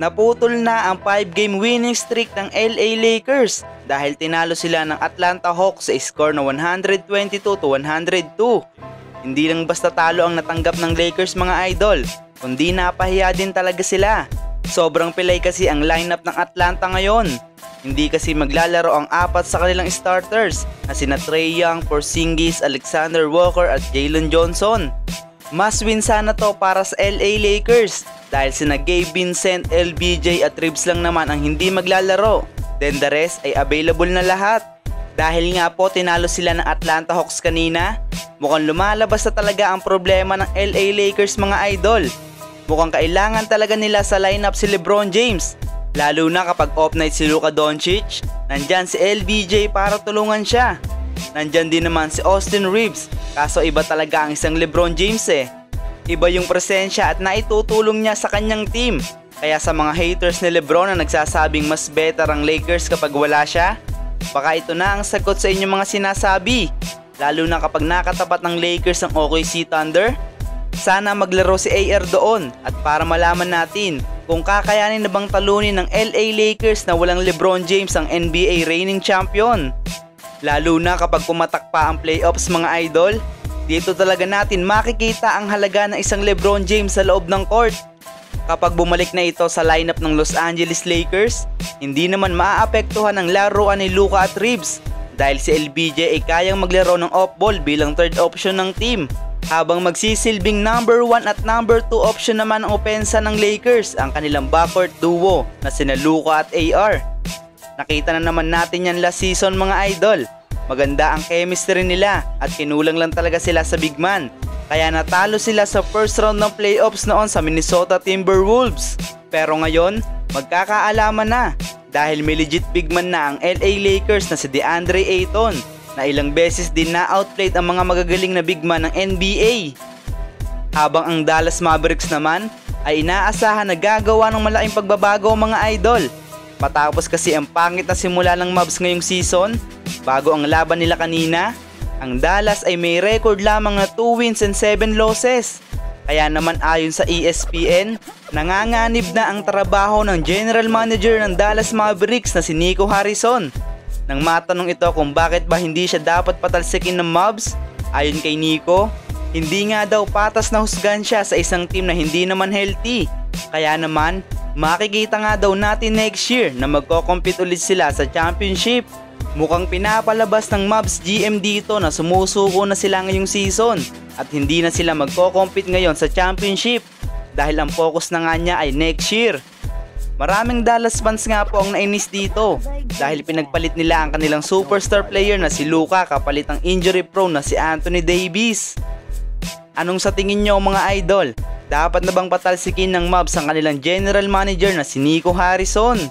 Naputol na ang 5-game winning streak ng LA Lakers dahil tinalo sila ng Atlanta Hawks sa score na 122-102. Hindi lang basta talo ang natanggap ng Lakers mga idol, kundi napahiya din talaga sila. Sobrang pilay kasi ang lineup ng Atlanta ngayon. Hindi kasi maglalaro ang apat sa kanilang starters na sina Trae Young, Porzingis, Alexander Walker at Jalen Johnson. Must win sana to para sa LA Lakers dahil sina Gabe Vincent, LBJ at Reeves lang naman ang hindi maglalaro. Then the rest ay available na lahat. Dahil nga po tinalo sila ng Atlanta Hawks kanina, mukhang lumalabas na talaga ang problema ng LA Lakers mga idol. Mukhang kailangan talaga nila sa lineup si LeBron James. Lalo na kapag off night si Luka Doncic, nandyan si LBJ para tulungan siya. Nandyan din naman si Austin Reeves, kaso iba talaga ang isang LeBron James eh. Iba yung presensya at naitutulong niya sa kanyang team. Kaya sa mga haters ni LeBron na nagsasabing mas better ang Lakers kapag wala siya, baka ito na ang sagot sa inyong mga sinasabi. Lalo na kapag nakatapat ng Lakers ang OKC Thunder. Sana maglaro si AR doon at para malaman natin kung kakayanin na bang talunin ng LA Lakers na walang LeBron James ang NBA reigning champion. Lalo na kapag pumatak pa ang playoffs mga idol, dito talaga natin makikita ang halaga ng isang LeBron James sa loob ng court. Kapag bumalik na ito sa lineup ng Los Angeles Lakers, hindi naman maaapektuhan ang laruan ni Luka at Reeves dahil si LBJ ay kayang maglaro ng off-ball bilang third option ng team. Habang magsisilbing number 1 at number 2 option naman ang opensa ng Lakers ang kanilang backcourt duo na sina Luka at AR. Nakita na naman natin yan last season mga idol. Maganda ang chemistry nila at kinulang lang talaga sila sa big man. Kaya natalo sila sa first round ng playoffs noon sa Minnesota Timberwolves. Pero ngayon, magkakaalaman na dahil may legit big man na ang LA Lakers na si DeAndre Ayton na ilang beses din na-outplayed ang mga magagaling na big man ng NBA. Habang ang Dallas Mavericks naman ay inaasahan na gagawa ng malaking pagbabago mga idol. Matapos kasi ang pangit na simula ng Mavs ngayong season, bago ang laban nila kanina, ang Dallas ay may record lamang na 2 wins and 7 losses. Kaya naman ayon sa ESPN, nanganganib na ang trabaho ng general manager ng Dallas Mavericks na si Nico Harrison. Nang matanong ito kung bakit ba hindi siya dapat patalsikin ng Mavs, ayon kay Nico, hindi nga daw patas na husgan siya sa isang team na hindi naman healthy. Kaya naman, makikita nga daw natin next year na magko-compete ulit sila sa championship. Mukhang pinapalabas ng Mavs GM dito na sumusuko na sila ngayong season at hindi na sila magko-compete ngayon sa championship dahil ang focus na nga niya ay next year. Maraming Dallas fans nga po ang nainis dito dahil pinagpalit nila ang kanilang superstar player na si Luka kapalit ang injury prone na si Anthony Davis. Anong sa tingin nyo mga idol? Dapat na bang patalsikin ng Mavs ang kanilang general manager na si Nico Harrison?